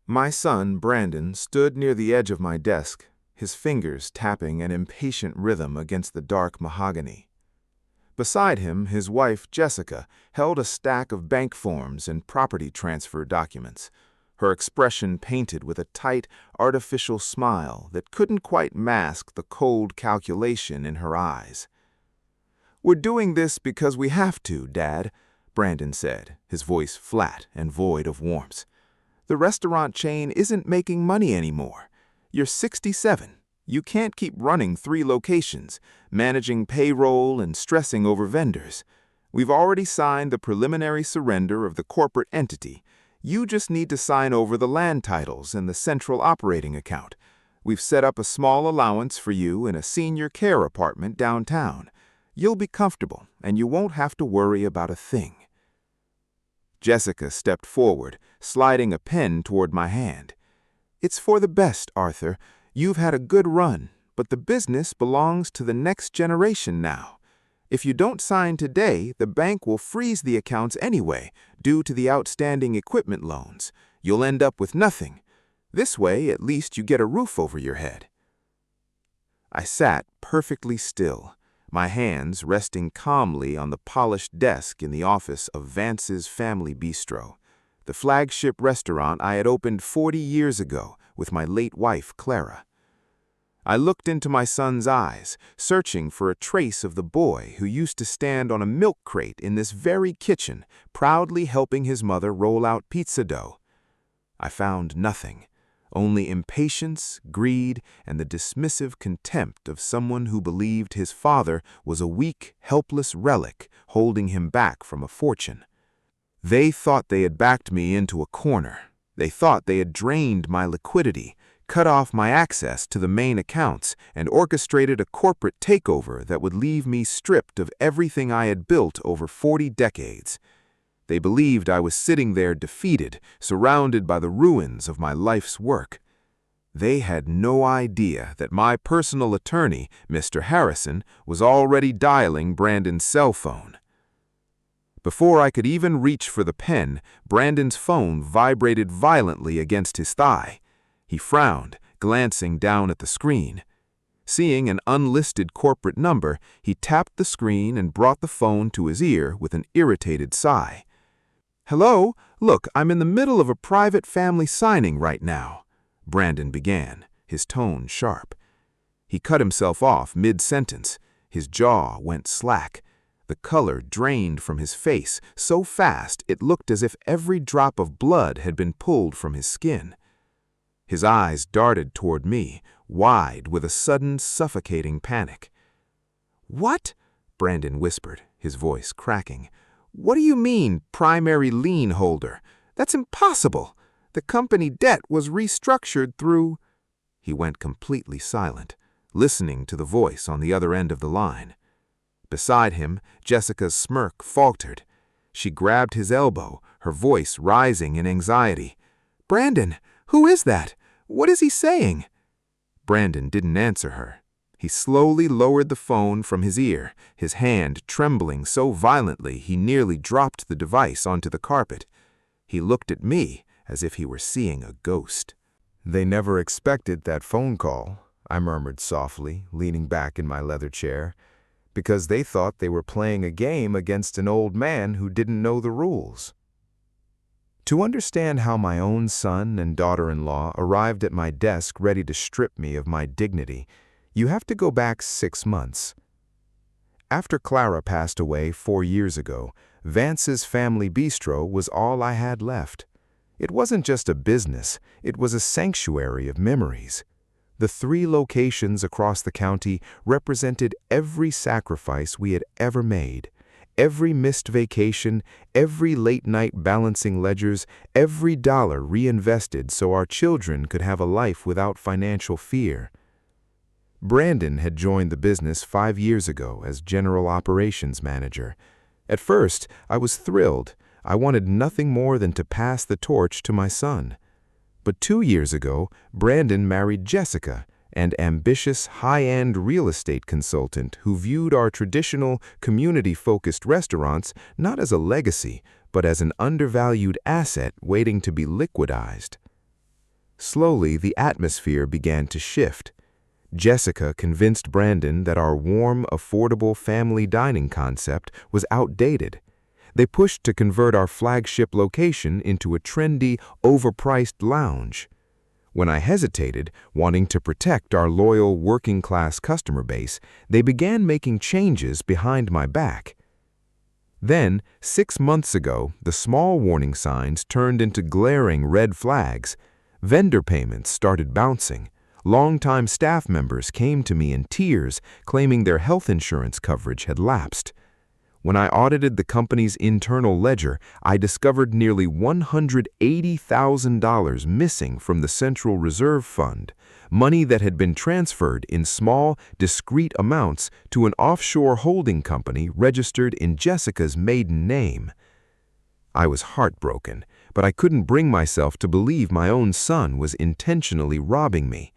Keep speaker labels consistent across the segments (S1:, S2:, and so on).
S1: My son, Brandon, stood near the edge of my desk, his fingers tapping an impatient rhythm against the dark mahogany. Beside him, his wife, Jessica, held a stack of bank forms and property transfer documents, her expression painted with a tight, artificial smile that couldn't quite mask the cold calculation in her eyes. "We're doing this because we have to, Dad," Brandon said, his voice flat and void of warmth. "The restaurant chain isn't making money anymore. You're 67. You can't keep running 3 locations, managing payroll and stressing over vendors. We've already signed the preliminary surrender of the corporate entity. You just need to sign over the land titles and the central operating account. We've set up a small allowance for you in a senior care apartment downtown. You'll be comfortable, and you won't have to worry about a thing." Jessica stepped forward, sliding a pen toward my hand. "It's for the best, Arthur. You've had a good run, but the business belongs to the next generation now. If you don't sign today, the bank will freeze the accounts anyway, due to the outstanding equipment loans. You'll end up with nothing. This way, at least you get a roof over your head." I sat perfectly still, my hands resting calmly on the polished desk in the office of Vance's Family Bistro, the flagship restaurant I had opened 40 years ago with my late wife, Clara. I looked into my son's eyes, searching for a trace of the boy who used to stand on a milk crate in this very kitchen, proudly helping his mother roll out pizza dough. I found nothing, only impatience, greed, and the dismissive contempt of someone who believed his father was a weak, helpless relic holding him back from a fortune. They thought they had backed me into a corner. They thought they had drained my liquidity, cut off my access to the main accounts, and orchestrated a corporate takeover that would leave me stripped of everything I had built over 40 decades. They believed I was sitting there defeated, surrounded by the ruins of my life's work. They had no idea that my personal attorney, Mr. Harrison, was already dialing Brandon's cell phone. Before I could even reach for the pen, Brandon's phone vibrated violently against his thigh. He frowned, glancing down at the screen. Seeing an unlisted corporate number, he tapped the screen and brought the phone to his ear with an irritated sigh. "Hello? Look, I'm in the middle of a private family signing right now," Brandon began, his tone sharp. He cut himself off mid-sentence. His jaw went slack. The color drained from his face so fast it looked as if every drop of blood had been pulled from his skin. His eyes darted toward me, wide with a sudden, suffocating panic. "What?" Brandon whispered, his voice cracking. "What do you mean, primary lien holder? That's impossible. The company debt was restructured through—" He went completely silent, listening to the voice on the other end of the line. Beside him, Jessica's smirk faltered. She grabbed his elbow, her voice rising in anxiety. "Brandon, who is that? What is he saying?" Brandon didn't answer her. He slowly lowered the phone from his ear, his hand trembling so violently he nearly dropped the device onto the carpet. He looked at me as if he were seeing a ghost. "They never expected that phone call," I murmured softly, leaning back in my leather chair, "because they thought they were playing a game against an old man who didn't know the rules." To understand how my own son and daughter-in-law arrived at my desk ready to strip me of my dignity, you have to go back 6 months. After Clara passed away 4 years ago, Vance's Family Bistro was all I had left. It wasn't just a business, it was a sanctuary of memories. The 3 locations across the county represented every sacrifice we had ever made. Every missed vacation, every late-night balancing ledgers, every dollar reinvested so our children could have a life without financial fear. Brandon had joined the business 5 years ago as General Operations Manager. At first, I was thrilled. I wanted nothing more than to pass the torch to my son. But 2 years ago, Brandon married Jessica, an ambitious, high-end real estate consultant who viewed our traditional, community-focused restaurants not as a legacy, but as an undervalued asset waiting to be liquidized.
S2: Slowly, the atmosphere began to shift. Jessica convinced Brandon that our warm, affordable family dining concept was outdated. They pushed to convert our flagship location into a trendy, overpriced lounge. When I hesitated, wanting to protect our loyal working-class customer base, they began making changes behind my back. Then, 6 months ago, the small warning signs turned into glaring red flags. Vendor payments started bouncing. Longtime staff members came to me in tears, claiming their health insurance coverage had lapsed. When I audited the company's internal ledger, I discovered nearly $180,000 missing from the Central Reserve Fund, money that had been transferred in small, discrete amounts to an offshore holding company registered in Jessica's maiden name. I was heartbroken, but I couldn't bring myself to believe my own son was intentionally robbing me.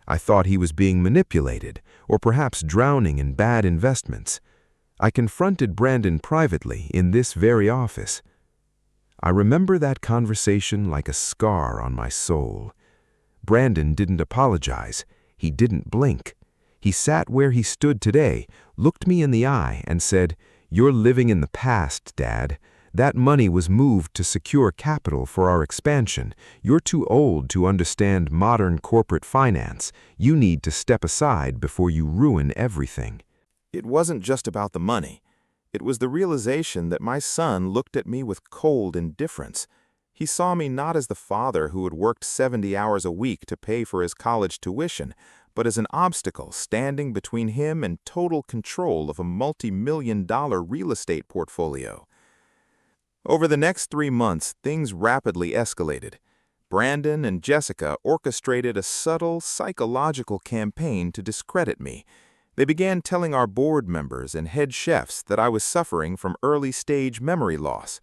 S2: I thought he was being manipulated, or perhaps drowning in bad investments. I confronted Brandon privately in this very office. I remember that conversation like a scar on my soul. Brandon didn't apologize. He didn't blink. He sat where he stood today, looked me in the eye, and said, "You're living in the past, Dad. That money was moved to secure capital for our expansion. You're too old to understand modern corporate finance. You need to step aside before you ruin everything."
S1: It wasn't just about the money. It was the realization that my son looked at me with cold indifference. He saw me not as the father who had worked 70 hours a week to pay for his college tuition, but as an obstacle standing between him and total control of a multi-million-dollar real estate portfolio. Over the next 3 months, things rapidly escalated. Brandon and Jessica orchestrated a subtle, psychological campaign to discredit me. They began telling our board members and head chefs that I was suffering from early-stage memory loss.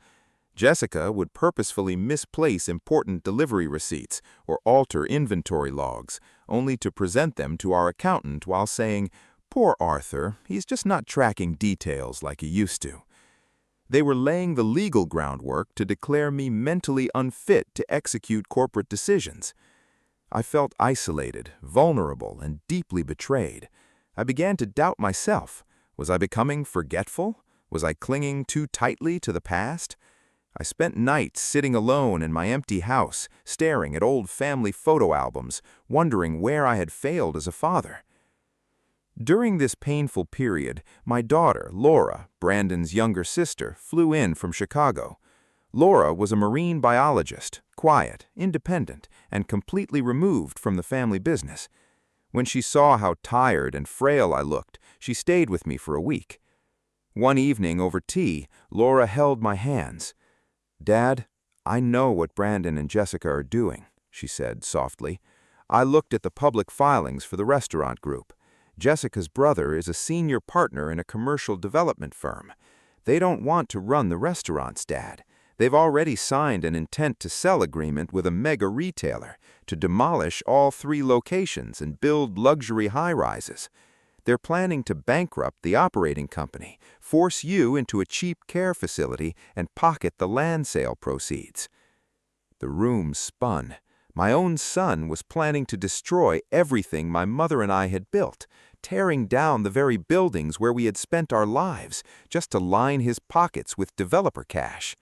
S1: Jessica would purposefully misplace important delivery receipts or alter inventory logs, only to present them to our accountant while saying, "Poor Arthur, he's just not tracking details like he used to." They were laying the legal groundwork to declare me mentally unfit to execute corporate decisions. I felt isolated, vulnerable, and deeply betrayed. I began to doubt myself. Was I becoming forgetful? Was I clinging too tightly to the past? I spent nights sitting alone in my empty house, staring at old family photo albums, wondering where I had failed as a father. During this painful period, my daughter, Laura, Brandon's younger sister, flew in from Chicago. Laura was a marine biologist, quiet, independent, and completely removed from the family business. When she saw how tired and frail I looked, she stayed with me for a week. One evening over tea, Laura held my hands. "Dad, I know what Brandon and Jessica are doing," she said softly. "I looked at the public filings for the restaurant group. Jessica's brother is a senior partner in a commercial development firm. They don't want to run the restaurants, Dad. They've already signed an intent to sell agreement with a mega retailer to demolish all 3 locations and build luxury high-rises. They're planning to bankrupt the operating company, force you into a cheap care facility, and pocket the land sale proceeds." The room spun. My own son was planning to destroy everything my mother and I had built, tearing down the very buildings where we had spent our lives, just to line his pockets with developer cash.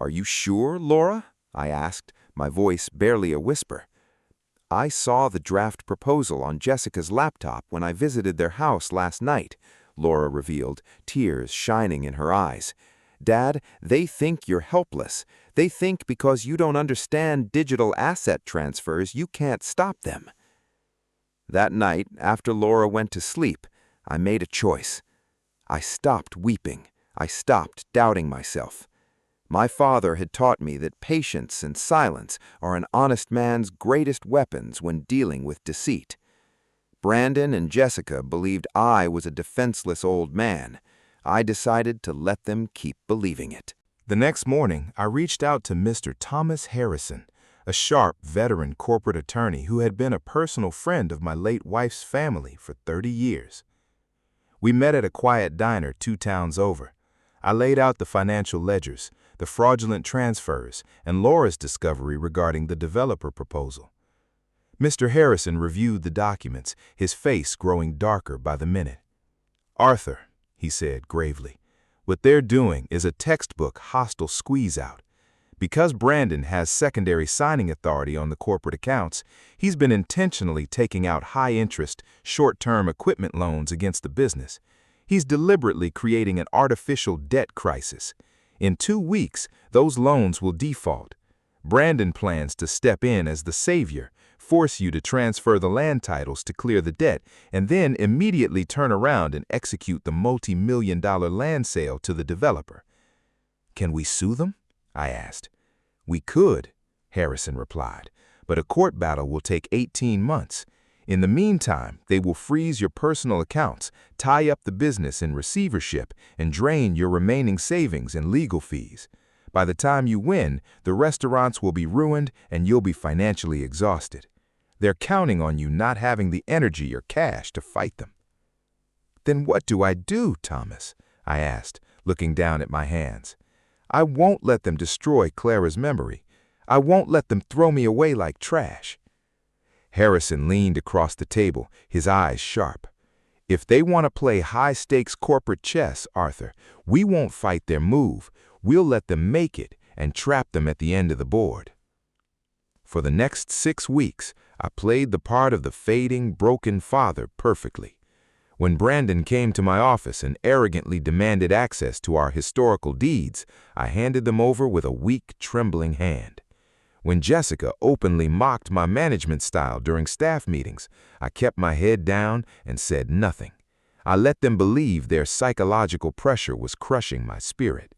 S1: "Are you sure, Laura?" I asked, my voice barely a whisper. "I saw the draft proposal on Jessica's laptop when I visited their house last night," Laura revealed, tears shining in her eyes. "Dad, they think you're helpless. They think because you don't understand digital asset transfers, you can't stop them." That night, after Laura went to sleep, I made a choice. I stopped weeping. I stopped doubting myself. My father had taught me that patience and silence are an honest man's greatest weapons when dealing with deceit. Brandon and Jessica believed I was a defenseless old man. I decided to let them keep believing it. The next morning, I reached out to Mr. Thomas Harrison, a sharp, veteran corporate attorney who had been a personal friend of my late wife's family for 30 years. We met at a quiet diner 2 towns over. I laid out the financial ledgers,
S2: the fraudulent transfers, and Laura's discovery regarding the developer proposal. Mr. Harrison reviewed the documents, his face growing darker by the minute. "Arthur," he said gravely, "what they're doing is a textbook hostile squeeze-out. Because Brandon has secondary signing authority on the corporate accounts, he's been intentionally taking out high-interest, short-term equipment loans against the business. He's deliberately creating an artificial debt crisis. In 2 weeks, those loans will default. Brandon plans to step in as the savior, force you to transfer the land titles to clear the debt, and then immediately turn around and execute the multi-million-dollar land sale to the developer." "Can we sue them?" I asked. "We could," Harrison replied, "but a court battle will take 18 months. In the meantime, they will freeze your personal accounts, tie up the business in receivership, and drain your remaining savings and legal fees. By the time you win, the restaurants will be ruined and you'll be financially exhausted. They're counting on you not having the energy or cash to fight them." "Then what do I do, Thomas?" I asked, looking down at my hands. "I won't let them destroy Clara's memory. I won't let them throw me away like trash." Harrison leaned across the table, his eyes sharp. "If they want to play high-stakes corporate chess, Arthur, we won't fight their move. We'll let them make it and trap them at the end of the board." For the next 6 weeks, I played the part of the fading, broken father perfectly. When Brandon came to my office and arrogantly demanded access to our historical deeds, I handed them over with a weak, trembling hand. When Jessica openly mocked my management style during staff meetings, I kept my head down and said nothing. I let them believe their psychological pressure was crushing my spirit.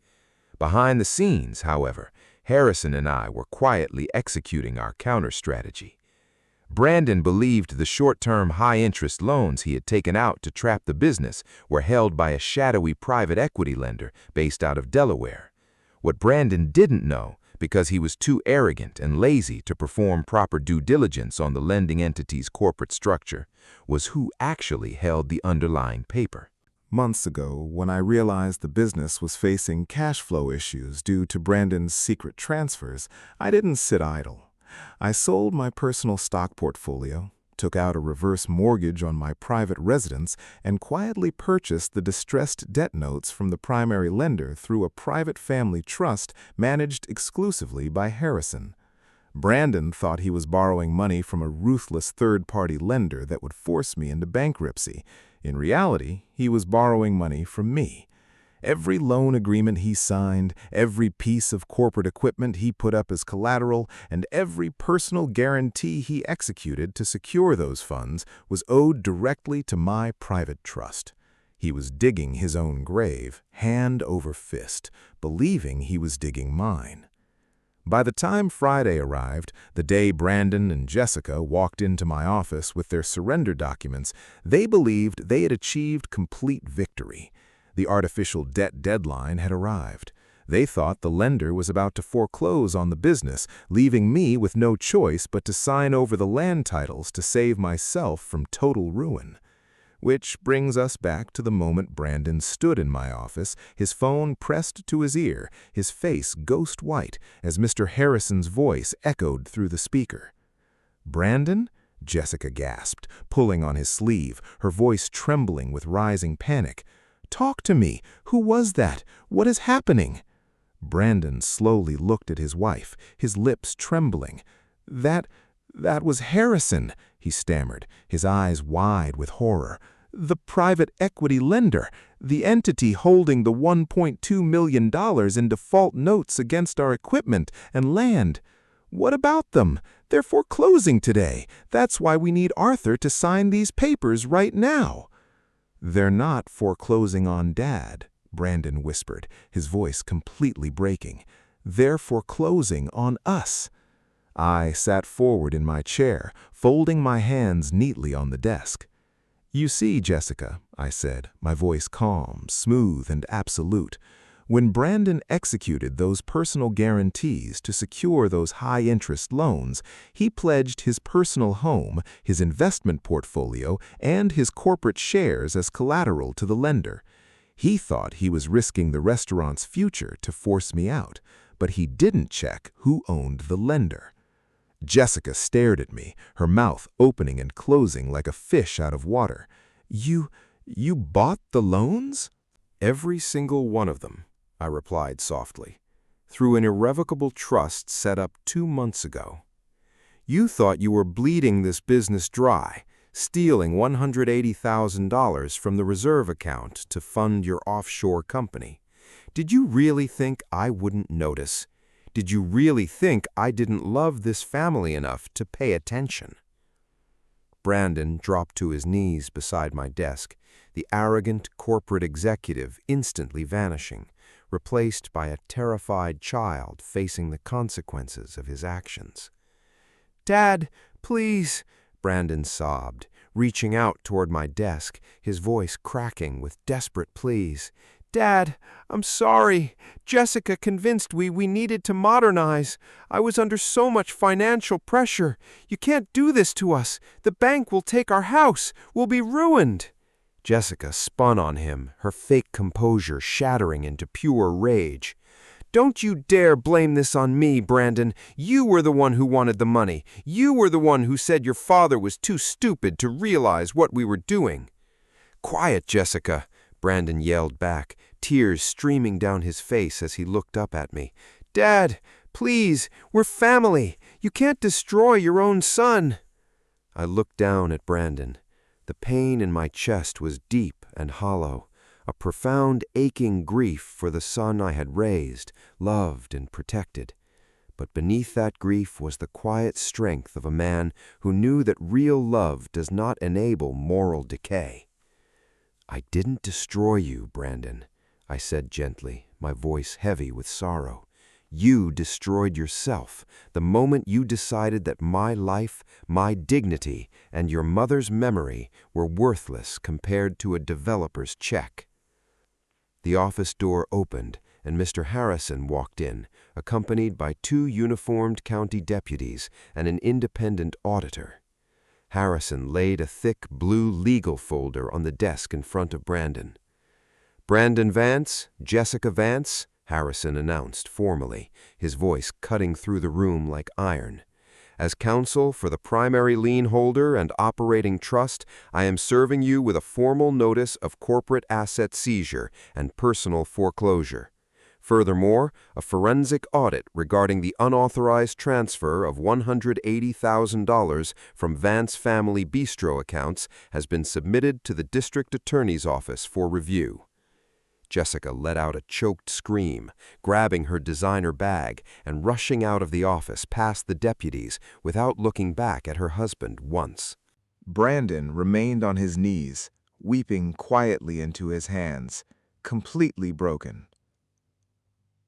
S2: Behind the scenes, however, Harrison and I were quietly executing our counter-strategy. Brandon believed the short-term high-interest loans he had taken out to trap the business were held by a shadowy private equity lender based out of Delaware. What Brandon didn't know, because he was too arrogant and lazy to perform proper due diligence on the lending entity's corporate structure, was who actually held the underlying paper.
S1: Months ago, when I realized the business was facing cash flow issues due to Brandon's secret transfers, I didn't sit idle. I sold my personal stock portfolio, took out a reverse mortgage on my private residence, and quietly purchased the distressed debt notes from the primary lender through a private family trust managed exclusively by Harrison. Brandon thought he was borrowing money from a ruthless third-party lender that would force me into bankruptcy. In reality, he was borrowing money from me. Every loan agreement he signed, every piece of corporate equipment he put up as collateral, and every personal guarantee he executed to secure those funds was owed directly to my private trust. He was digging his own grave, hand over fist, believing he was digging mine. By the time Friday arrived, the day Brandon and Jessica walked into my office with their surrender documents, they believed they had achieved complete victory. The artificial debt deadline had arrived. They thought the lender was about to foreclose on the business, leaving me with no choice but to sign over the land titles to save myself from total ruin. Which brings us back to the moment Brandon stood in my office, his phone pressed to his ear, his face ghost white, as Mr. Harrison's voice echoed through the speaker. "Brandon?" Jessica gasped, pulling on his sleeve, her voice trembling with rising panic. "Talk to me. Who was that? What is happening?" Brandon slowly looked at his wife, his lips trembling. That was Harrison," he stammered, his eyes wide with horror. "The private equity lender, the entity holding the $1.2 million in default notes against our equipment and land. What about them? They're foreclosing today. That's why we need Arthur to sign these papers right now." "They're not foreclosing on Dad," Brandon whispered, his voice completely breaking. "They're foreclosing on us." I sat forward in my chair, folding my hands neatly on the desk. "You see, Jessica," I said, my voice calm, smooth, and absolute, "when Brandon executed those personal guarantees to secure those high-interest loans, he pledged his personal home, his investment portfolio, and his corporate shares as collateral to the lender.
S2: He thought he was risking the restaurant's future to force me out, but he didn't check who owned the lender. Jessica stared at me, her mouth opening and closing like a fish out of water. You bought the loans?"
S3: "Every single one of them," I replied softly, "through an irrevocable trust set up 2 months ago. You thought you were bleeding this business dry, stealing $180,000 from the reserve account to fund your offshore company. Did you really think I wouldn't notice? Did you really think I didn't love this family enough to pay attention?" Brandon dropped to his knees beside my desk, the arrogant corporate executive instantly vanishing, replaced by a terrified child facing the consequences of his actions. "Dad, please," Brandon sobbed, reaching out toward my desk, his voice cracking with desperate pleas. "Dad, I'm sorry. Jessica convinced we needed to modernize. I was under so much financial pressure. You can't do this to us. The bank will take our house. We'll be ruined." Jessica spun on him, her fake composure shattering into pure rage. "Don't you dare blame this on me, Brandon. You were the one who wanted the money. You were the one who said your father was too stupid to realize what we were doing." "Quiet, Jessica," Brandon yelled back, tears streaming down his face as he looked up at me. "Dad, please, we're family. You can't destroy your own son." I looked down at Brandon. The pain in my chest was deep and hollow, a profound aching grief for the son I had raised, loved, and protected. But beneath that grief was the quiet strength of a man who knew that real love does not enable moral decay. "I didn't destroy you, Brandon," I said gently, my voice heavy with sorrow. "You destroyed yourself the moment you decided that my life, my dignity, and your mother's memory were worthless compared to a developer's check." The office door opened, and Mr. Harrison walked in, accompanied by 2 uniformed county deputies and an independent auditor. Harrison laid a thick blue legal folder on the desk in front of Brandon. "Brandon Vance, Jessica Vance," Harrison announced formally, his voice cutting through the room like iron. "As counsel for the primary lien holder and operating trust, I am serving you with a formal notice of corporate asset seizure and personal foreclosure. Furthermore, a forensic audit regarding the unauthorized transfer of $180,000 from Vance Family Bistro accounts has been submitted to the District Attorney's Office for review." Jessica let out a choked scream, grabbing her designer bag and rushing out of the office past the deputies without looking back at her husband once.
S1: Brandon remained on his knees, weeping quietly into his hands, completely broken.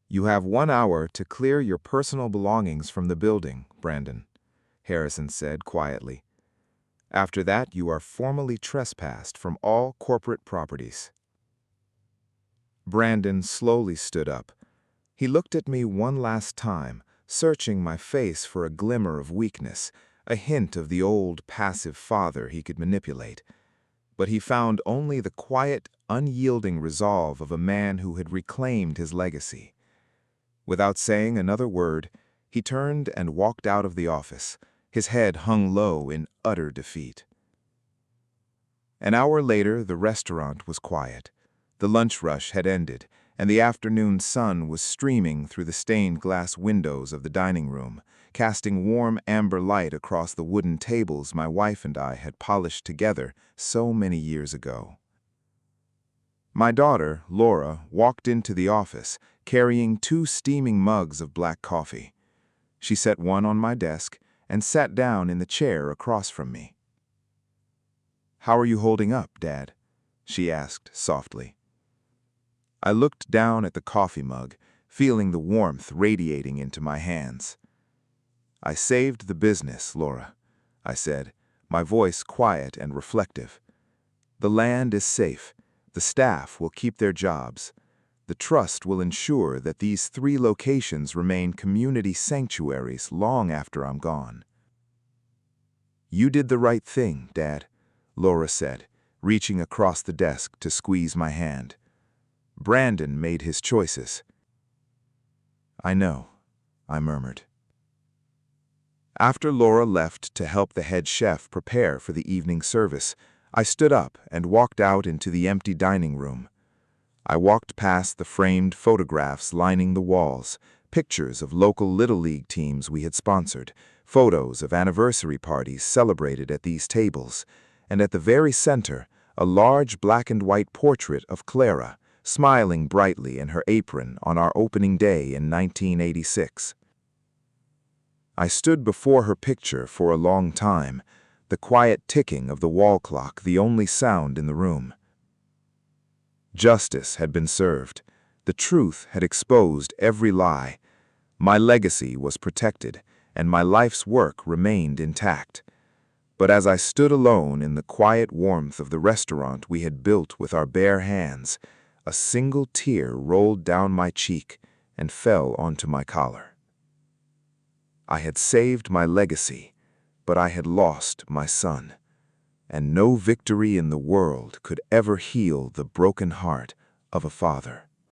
S1: "You have 1 hour to clear your personal belongings from the building, Brandon," Harrison said quietly. "After that, you are formally trespassed from all corporate properties." Brandon slowly stood up. He looked at me one last time, searching my face for a glimmer of weakness, a hint of the old, passive father he could manipulate. But he found only the quiet, unyielding resolve of a man who had reclaimed his legacy. Without saying another word, he turned and walked out of the office, his head hung low in utter defeat. An hour later, the restaurant was quiet. The lunch rush had ended, and the afternoon sun was streaming through the stained glass windows of the dining room, casting warm amber light across the wooden tables my wife and I had polished together so many years ago. My daughter, Laura, walked into the office, carrying 2 steaming mugs of black coffee. She set one on my desk and sat down in the chair across from me. "How are you holding up, Dad?" she asked softly. I looked down at the coffee mug, feeling the warmth radiating into my hands. "I saved the business, Laura," I said, my voice quiet and reflective. "The land is safe. The staff will keep their jobs. The trust will ensure that these 3 locations remain community sanctuaries long after I'm gone." "You did the right thing, Dad," Laura said, reaching across the desk to squeeze my hand. Brandon made his choices. I know, I murmured. After Laura left to help the head chef prepare for the evening service, I stood up and walked out into the empty dining room. I walked past the framed photographs lining the walls, pictures of local Little League teams we had sponsored, photos of anniversary parties celebrated at these tables, and at the very center, a large black and white portrait of Clara, smiling brightly in her apron on our opening day in 1986. I stood before her picture for a long time, the quiet ticking of the wall clock the only sound in the room. Justice had been served. The truth had exposed every lie. My legacy was protected, and my life's work remained intact. But as I stood alone in the quiet warmth of the restaurant we had built with our bare hands, a single tear rolled down my cheek and fell onto my collar. I had saved my legacy, but I had lost my son, and no victory in the world could ever heal the broken heart of a father.